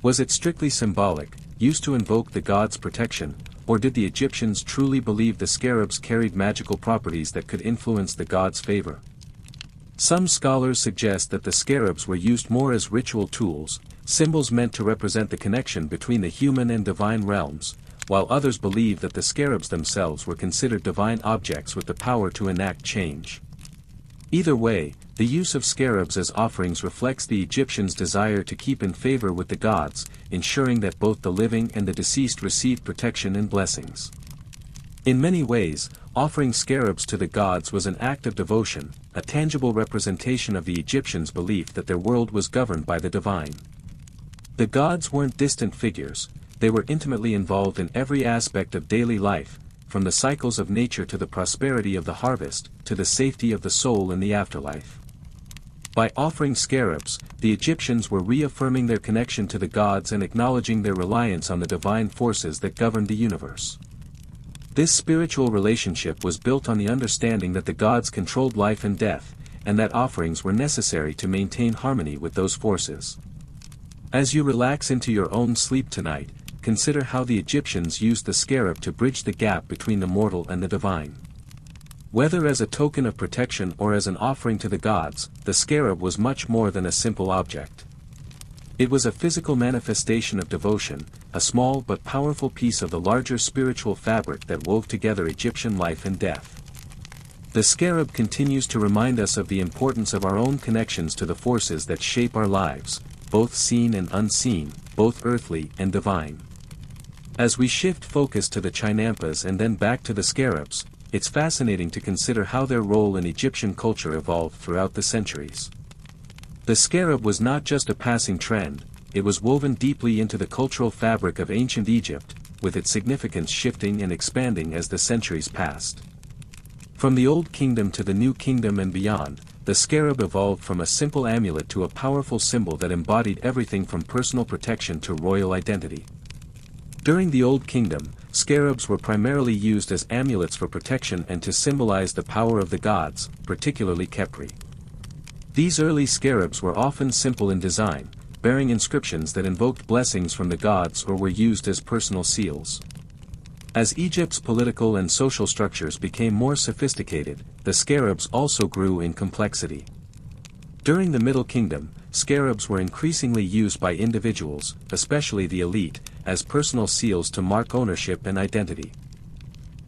Was it strictly symbolic, used to invoke the gods' protection, or did the Egyptians truly believe the scarabs carried magical properties that could influence the gods' favor? Some scholars suggest that the scarabs were used more as ritual tools, symbols meant to represent the connection between the human and divine realms, while others believe that the scarabs themselves were considered divine objects with the power to enact change. Either way, the use of scarabs as offerings reflects the Egyptians' desire to keep in favor with the gods, ensuring that both the living and the deceased received protection and blessings. In many ways, offering scarabs to the gods was an act of devotion, a tangible representation of the Egyptians' belief that their world was governed by the divine. The gods weren't distant figures, they were intimately involved in every aspect of daily life, from the cycles of nature to the prosperity of the harvest, to the safety of the soul in the afterlife. By offering scarabs, the Egyptians were reaffirming their connection to the gods and acknowledging their reliance on the divine forces that governed the universe. This spiritual relationship was built on the understanding that the gods controlled life and death, and that offerings were necessary to maintain harmony with those forces. As you relax into your own sleep tonight, consider how the Egyptians used the scarab to bridge the gap between the mortal and the divine. Whether as a token of protection or as an offering to the gods, the scarab was much more than a simple object. It was a physical manifestation of devotion, a small but powerful piece of the larger spiritual fabric that wove together Egyptian life and death. The scarab continues to remind us of the importance of our own connections to the forces that shape our lives, both seen and unseen, both earthly and divine. As we shift focus to the chinampas and then back to the scarabs, it's fascinating to consider how their role in Egyptian culture evolved throughout the centuries. The scarab was not just a passing trend, it was woven deeply into the cultural fabric of ancient Egypt, with its significance shifting and expanding as the centuries passed. From the Old Kingdom to the New Kingdom and beyond, the scarab evolved from a simple amulet to a powerful symbol that embodied everything from personal protection to royal identity. During the Old Kingdom, scarabs were primarily used as amulets for protection and to symbolize the power of the gods, particularly Khepri. These early scarabs were often simple in design, bearing inscriptions that invoked blessings from the gods or were used as personal seals. As Egypt's political and social structures became more sophisticated, the scarabs also grew in complexity. During the Middle Kingdom, scarabs were increasingly used by individuals, especially the elite, as personal seals to mark ownership and identity.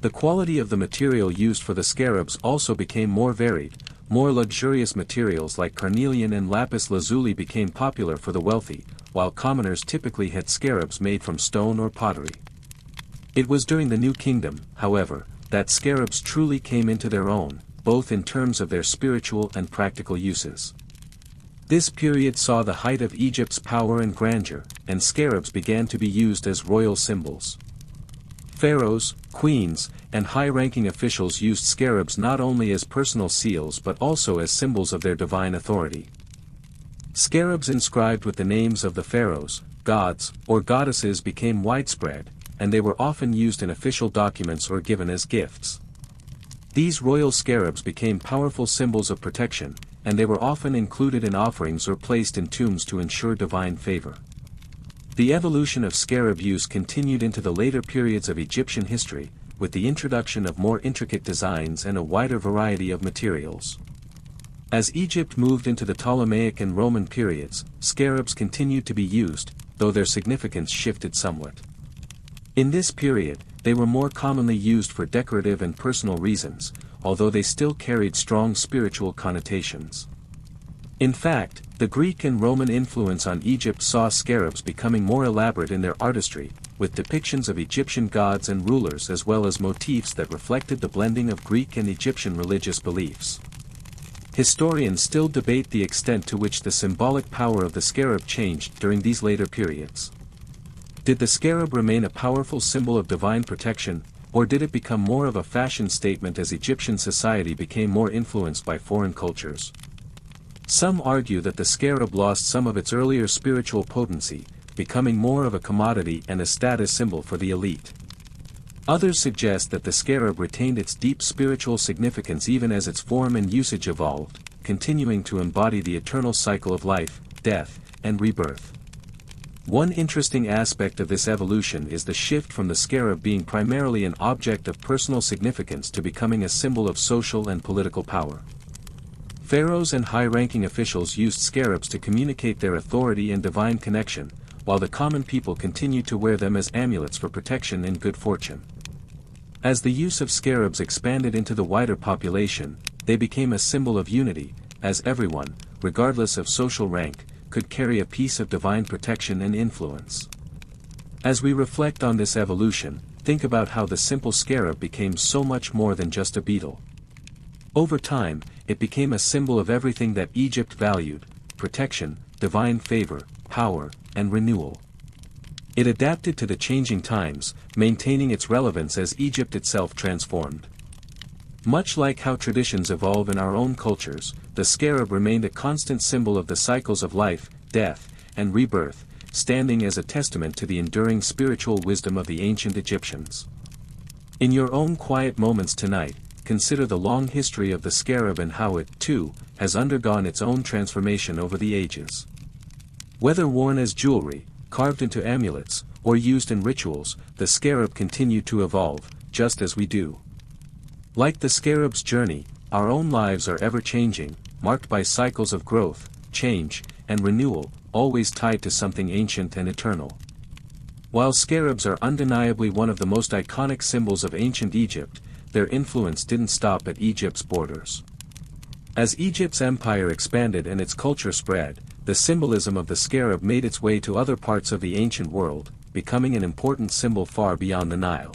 The quality of the material used for the scarabs also became more varied. More luxurious materials like carnelian and lapis lazuli became popular for the wealthy, while commoners typically had scarabs made from stone or pottery. It was during the New Kingdom, however, that scarabs truly came into their own, both in terms of their spiritual and practical uses. This period saw the height of Egypt's power and grandeur, and scarabs began to be used as royal symbols. Pharaohs, queens, and high-ranking officials used scarabs not only as personal seals but also as symbols of their divine authority. Scarabs inscribed with the names of the pharaohs, gods, or goddesses became widespread, and they were often used in official documents or given as gifts. These royal scarabs became powerful symbols of protection, and they were often included in offerings or placed in tombs to ensure divine favor. The evolution of scarab use continued into the later periods of Egyptian history, with the introduction of more intricate designs and a wider variety of materials. As Egypt moved into the Ptolemaic and Roman periods, scarabs continued to be used, though their significance shifted somewhat. In this period, they were more commonly used for decorative and personal reasons, although they still carried strong spiritual connotations. In fact, the Greek and Roman influence on Egypt saw scarabs becoming more elaborate in their artistry, with depictions of Egyptian gods and rulers as well as motifs that reflected the blending of Greek and Egyptian religious beliefs. Historians still debate the extent to which the symbolic power of the scarab changed during these later periods. Did the scarab remain a powerful symbol of divine protection, or did it become more of a fashion statement as Egyptian society became more influenced by foreign cultures? Some argue that the scarab lost some of its earlier spiritual potency, becoming more of a commodity and a status symbol for the elite. Others suggest that the scarab retained its deep spiritual significance even as its form and usage evolved, continuing to embody the eternal cycle of life, death, and rebirth. One interesting aspect of this evolution is the shift from the scarab being primarily an object of personal significance to becoming a symbol of social and political power. Pharaohs and high-ranking officials used scarabs to communicate their authority and divine connection, while the common people continued to wear them as amulets for protection and good fortune. As the use of scarabs expanded into the wider population, they became a symbol of unity, as everyone, regardless of social rank, could carry a piece of divine protection and influence. As we reflect on this evolution, think about how the simple scarab became so much more than just a beetle. Over time, it became a symbol of everything that Egypt valued: protection, divine favor, power, and renewal. It adapted to the changing times, maintaining its relevance as Egypt itself transformed. Much like how traditions evolve in our own cultures, the scarab remained a constant symbol of the cycles of life, death, and rebirth, standing as a testament to the enduring spiritual wisdom of the ancient Egyptians. In your own quiet moments tonight, consider the long history of the scarab and how it, too, has undergone its own transformation over the ages. Whether worn as jewelry, carved into amulets, or used in rituals, the scarab continued to evolve, just as we do. Like the scarab's journey, our own lives are ever-changing, marked by cycles of growth, change, and renewal, always tied to something ancient and eternal. While scarabs are undeniably one of the most iconic symbols of ancient Egypt, their influence didn't stop at Egypt's borders. As Egypt's empire expanded and its culture spread, the symbolism of the scarab made its way to other parts of the ancient world, becoming an important symbol far beyond the Nile.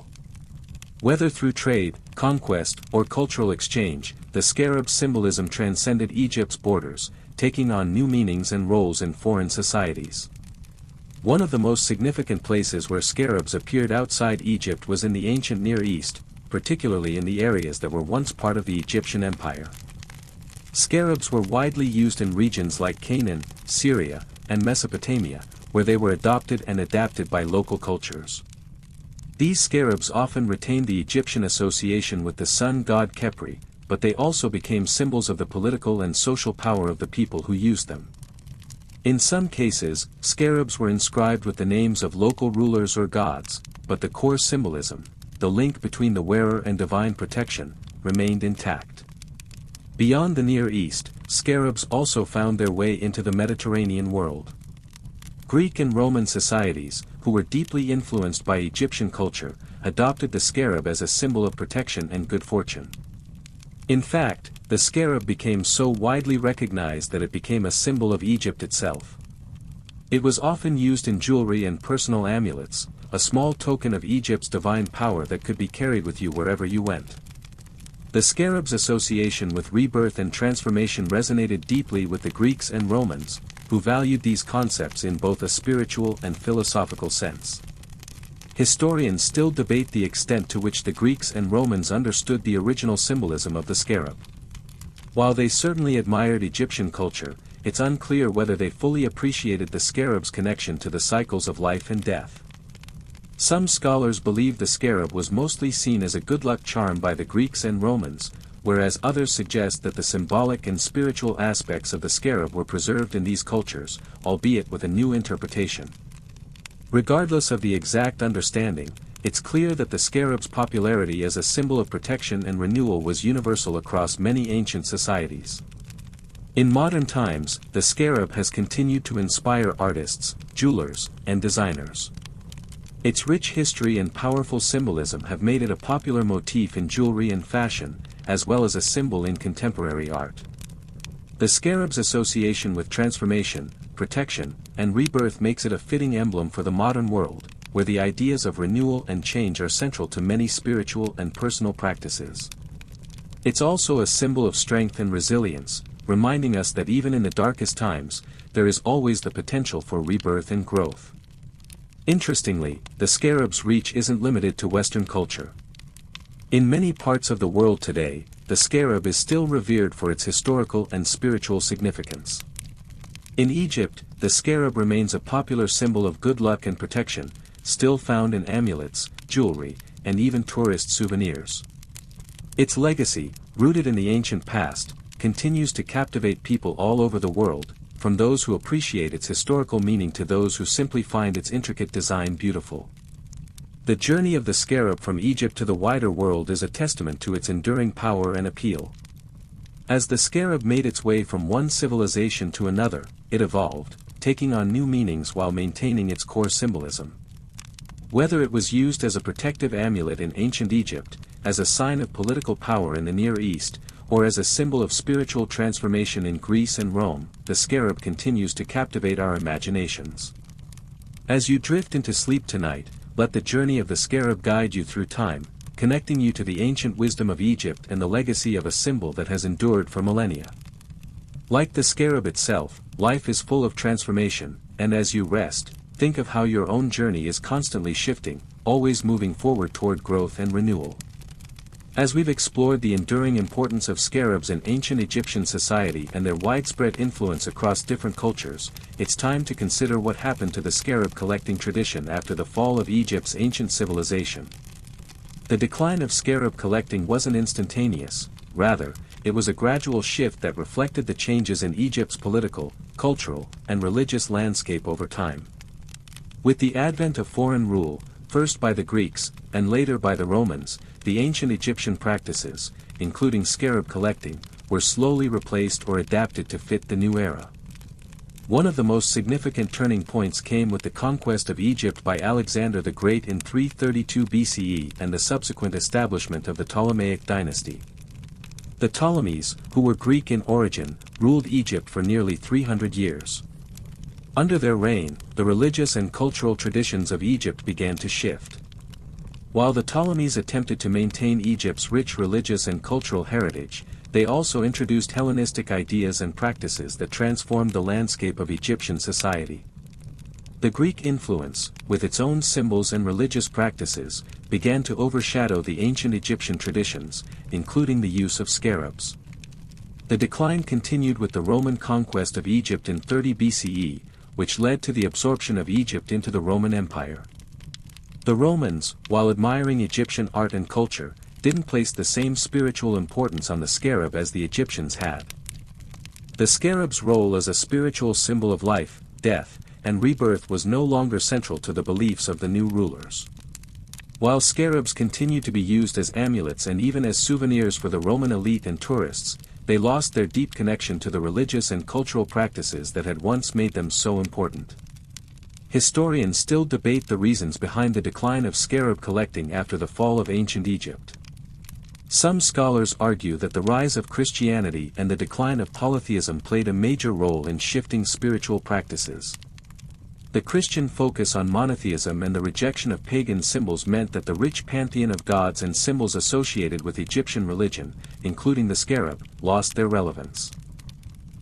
Whether through trade, conquest, or cultural exchange, the scarab's symbolism transcended Egypt's borders, taking on new meanings and roles in foreign societies. One of the most significant places where scarabs appeared outside Egypt was in the ancient Near East, particularly in the areas that were once part of the Egyptian Empire. Scarabs were widely used in regions like Canaan, Syria, and Mesopotamia, where they were adopted and adapted by local cultures. These scarabs often retained the Egyptian association with the sun god Khepri, but they also became symbols of the political and social power of the people who used them. In some cases, scarabs were inscribed with the names of local rulers or gods, but the core symbolism, the link between the wearer and divine protection, remained intact. Beyond the Near East, scarabs also found their way into the Mediterranean world. Greek and Roman societies, who were deeply influenced by Egyptian culture, adopted the scarab as a symbol of protection and good fortune. In fact, the scarab became so widely recognized that it became a symbol of Egypt itself. It was often used in jewelry and personal amulets, a small token of Egypt's divine power that could be carried with you wherever you went. The scarab's association with rebirth and transformation resonated deeply with the Greeks and Romans, who valued these concepts in both a spiritual and philosophical sense. Historians still debate the extent to which the Greeks and Romans understood the original symbolism of the scarab. While they certainly admired Egyptian culture, it's unclear whether they fully appreciated the scarab's connection to the cycles of life and death. Some scholars believe the scarab was mostly seen as a good luck charm by the Greeks and Romans, whereas others suggest that the symbolic and spiritual aspects of the scarab were preserved in these cultures, albeit with a new interpretation. Regardless of the exact understanding, it's clear that the scarab's popularity as a symbol of protection and renewal was universal across many ancient societies. In modern times, the scarab has continued to inspire artists, jewelers, and designers. Its rich history and powerful symbolism have made it a popular motif in jewelry and fashion, as well as a symbol in contemporary art. The scarab's association with transformation, protection, and rebirth makes it a fitting emblem for the modern world, where the ideas of renewal and change are central to many spiritual and personal practices. It's also a symbol of strength and resilience, reminding us that even in the darkest times, there is always the potential for rebirth and growth. Interestingly, the scarab's reach isn't limited to Western culture. In many parts of the world today, the scarab is still revered for its historical and spiritual significance. In Egypt, the scarab remains a popular symbol of good luck and protection, still found in amulets, jewelry, and even tourist souvenirs. Its legacy, rooted in the ancient past, continues to captivate people all over the world, from those who appreciate its historical meaning to those who simply find its intricate design beautiful. The journey of the scarab from Egypt to the wider world is a testament to its enduring power and appeal. As the scarab made its way from one civilization to another, it evolved, taking on new meanings while maintaining its core symbolism. Whether it was used as a protective amulet in ancient Egypt, as a sign of political power in the Near East, or as a symbol of spiritual transformation in Greece and Rome, the scarab continues to captivate our imaginations. As you drift into sleep tonight, let the journey of the scarab guide you through time, connecting you to the ancient wisdom of Egypt and the legacy of a symbol that has endured for millennia. Like the scarab itself, life is full of transformation, and as you rest, think of how your own journey is constantly shifting, always moving forward toward growth and renewal. As we've explored the enduring importance of scarabs in ancient Egyptian society and their widespread influence across different cultures, it's time to consider what happened to the scarab collecting tradition after the fall of Egypt's ancient civilization. The decline of scarab collecting wasn't instantaneous, rather, it was a gradual shift that reflected the changes in Egypt's political, cultural, and religious landscape over time. With the advent of foreign rule, first by the Greeks, and later by the Romans, the ancient Egyptian practices, including scarab collecting, were slowly replaced or adapted to fit the new era. One of the most significant turning points came with the conquest of Egypt by Alexander the Great in 332 BCE and the subsequent establishment of the Ptolemaic dynasty. The Ptolemies, who were Greek in origin, ruled Egypt for nearly 300 years. Under their reign, the religious and cultural traditions of Egypt began to shift. While the Ptolemies attempted to maintain Egypt's rich religious and cultural heritage, they also introduced Hellenistic ideas and practices that transformed the landscape of Egyptian society. The Greek influence, with its own symbols and religious practices, began to overshadow the ancient Egyptian traditions, including the use of scarabs. The decline continued with the Roman conquest of Egypt in 30 BCE, which led to the absorption of Egypt into the Roman Empire. The Romans, while admiring Egyptian art and culture, didn't place the same spiritual importance on the scarab as the Egyptians had. The scarab's role as a spiritual symbol of life, death, and rebirth was no longer central to the beliefs of the new rulers. While scarabs continued to be used as amulets and even as souvenirs for the Roman elite and tourists, they lost their deep connection to the religious and cultural practices that had once made them so important. Historians still debate the reasons behind the decline of scarab collecting after the fall of ancient Egypt. Some scholars argue that the rise of Christianity and the decline of polytheism played a major role in shifting spiritual practices. The Christian focus on monotheism and the rejection of pagan symbols meant that the rich pantheon of gods and symbols associated with Egyptian religion, including the scarab, lost their relevance.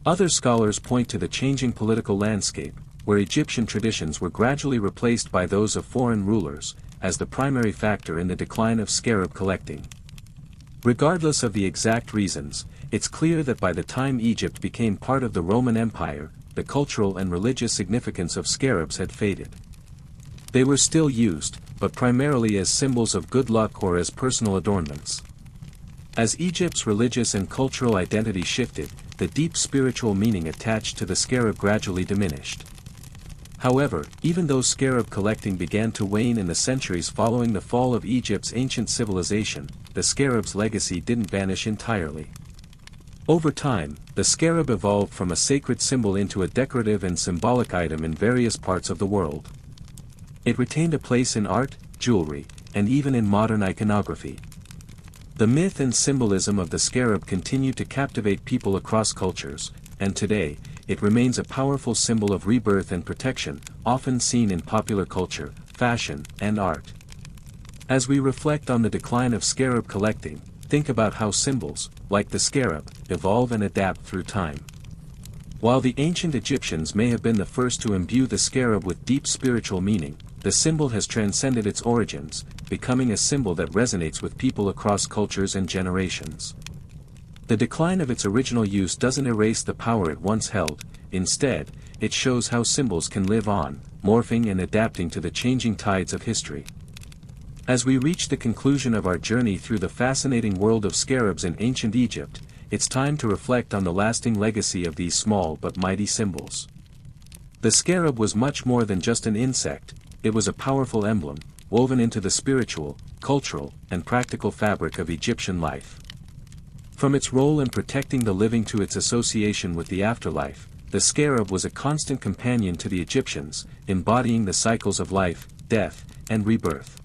Other scholars point to the changing political landscape, where Egyptian traditions were gradually replaced by those of foreign rulers, as the primary factor in the decline of scarab collecting. Regardless of the exact reasons, it's clear that by the time Egypt became part of the Roman Empire, the cultural and religious significance of scarabs had faded. They were still used, but primarily as symbols of good luck or as personal adornments. As Egypt's religious and cultural identity shifted, the deep spiritual meaning attached to the scarab gradually diminished. However, even though scarab collecting began to wane in the centuries following the fall of Egypt's ancient civilization, the scarab's legacy didn't vanish entirely. Over time, the scarab evolved from a sacred symbol into a decorative and symbolic item in various parts of the world. It retained a place in art, jewelry, and even in modern iconography. The myth and symbolism of the scarab continue to captivate people across cultures, and today, it remains a powerful symbol of rebirth and protection, often seen in popular culture, fashion, and art. As we reflect on the decline of scarab collecting, think about how symbols, like the scarab, evolve and adapt through time. While the ancient Egyptians may have been the first to imbue the scarab with deep spiritual meaning, the symbol has transcended its origins, becoming a symbol that resonates with people across cultures and generations. The decline of its original use doesn't erase the power it once held, instead, it shows how symbols can live on, morphing and adapting to the changing tides of history. As we reach the conclusion of our journey through the fascinating world of scarabs in ancient Egypt, it's time to reflect on the lasting legacy of these small but mighty symbols. The scarab was much more than just an insect, it was a powerful emblem, woven into the spiritual, cultural, and practical fabric of Egyptian life. From its role in protecting the living to its association with the afterlife, the scarab was a constant companion to the Egyptians, embodying the cycles of life, death, and rebirth.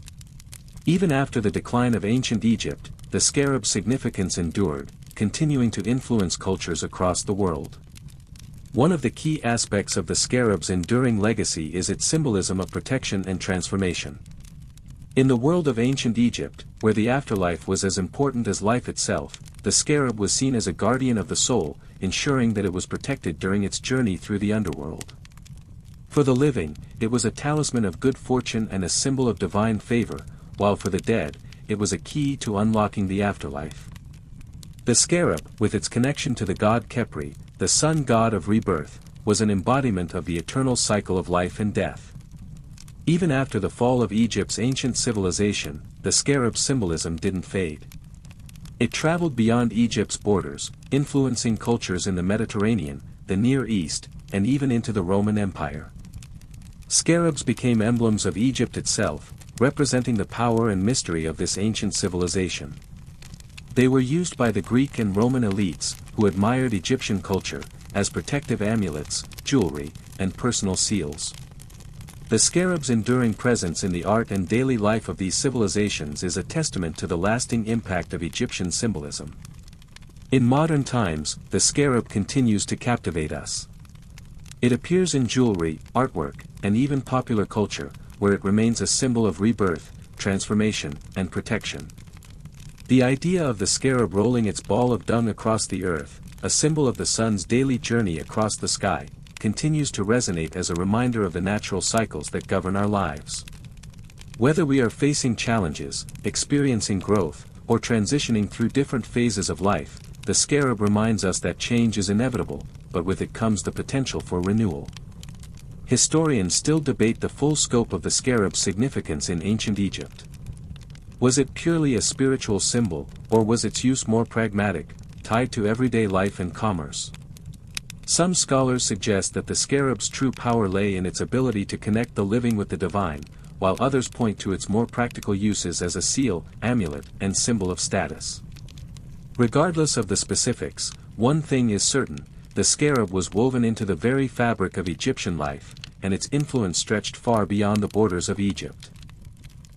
Even after the decline of ancient Egypt, the scarab's significance endured, continuing to influence cultures across the world. One of the key aspects of the scarab's enduring legacy is its symbolism of protection and transformation. In the world of ancient Egypt, where the afterlife was as important as life itself, the scarab was seen as a guardian of the soul, ensuring that it was protected during its journey through the underworld. For the living, it was a talisman of good fortune and a symbol of divine favor, while for the dead, it was a key to unlocking the afterlife. The scarab, with its connection to the god Khepri, the sun god of rebirth, was an embodiment of the eternal cycle of life and death. Even after the fall of Egypt's ancient civilization, the scarab's symbolism didn't fade. It traveled beyond Egypt's borders, influencing cultures in the Mediterranean, the Near East, and even into the Roman Empire. Scarabs became emblems of Egypt itself, representing the power and mystery of this ancient civilization. They were used by the Greek and Roman elites, who admired Egyptian culture, as protective amulets, jewelry, and personal seals. The scarab's enduring presence in the art and daily life of these civilizations is a testament to the lasting impact of Egyptian symbolism. In modern times, the scarab continues to captivate us. It appears in jewelry, artwork, and even popular culture, where it remains a symbol of rebirth, transformation, and protection. The idea of the scarab rolling its ball of dung across the earth, a symbol of the sun's daily journey across the sky, continues to resonate as a reminder of the natural cycles that govern our lives. Whether we are facing challenges, experiencing growth, or transitioning through different phases of life, the scarab reminds us that change is inevitable, but with it comes the potential for renewal. Historians still debate the full scope of the scarab's significance in ancient Egypt. Was it purely a spiritual symbol, or was its use more pragmatic, tied to everyday life and commerce? Some scholars suggest that the scarab's true power lay in its ability to connect the living with the divine, while others point to its more practical uses as a seal, amulet, and symbol of status. Regardless of the specifics, one thing is certain: the scarab was woven into the very fabric of Egyptian life, and its influence stretched far beyond the borders of Egypt.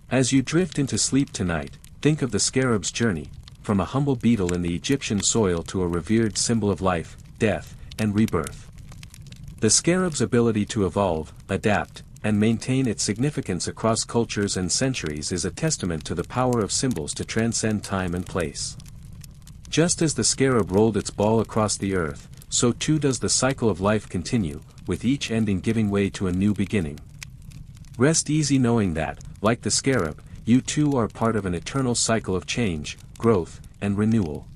As you drift into sleep tonight, think of the scarab's journey, from a humble beetle in the Egyptian soil to a revered symbol of life, death, and rebirth. The scarab's ability to evolve, adapt, and maintain its significance across cultures and centuries is a testament to the power of symbols to transcend time and place. Just as the scarab rolled its ball across the earth, so too does the cycle of life continue, with each ending giving way to a new beginning. Rest easy knowing that, like the scarab, you too are part of an eternal cycle of change, growth, and renewal.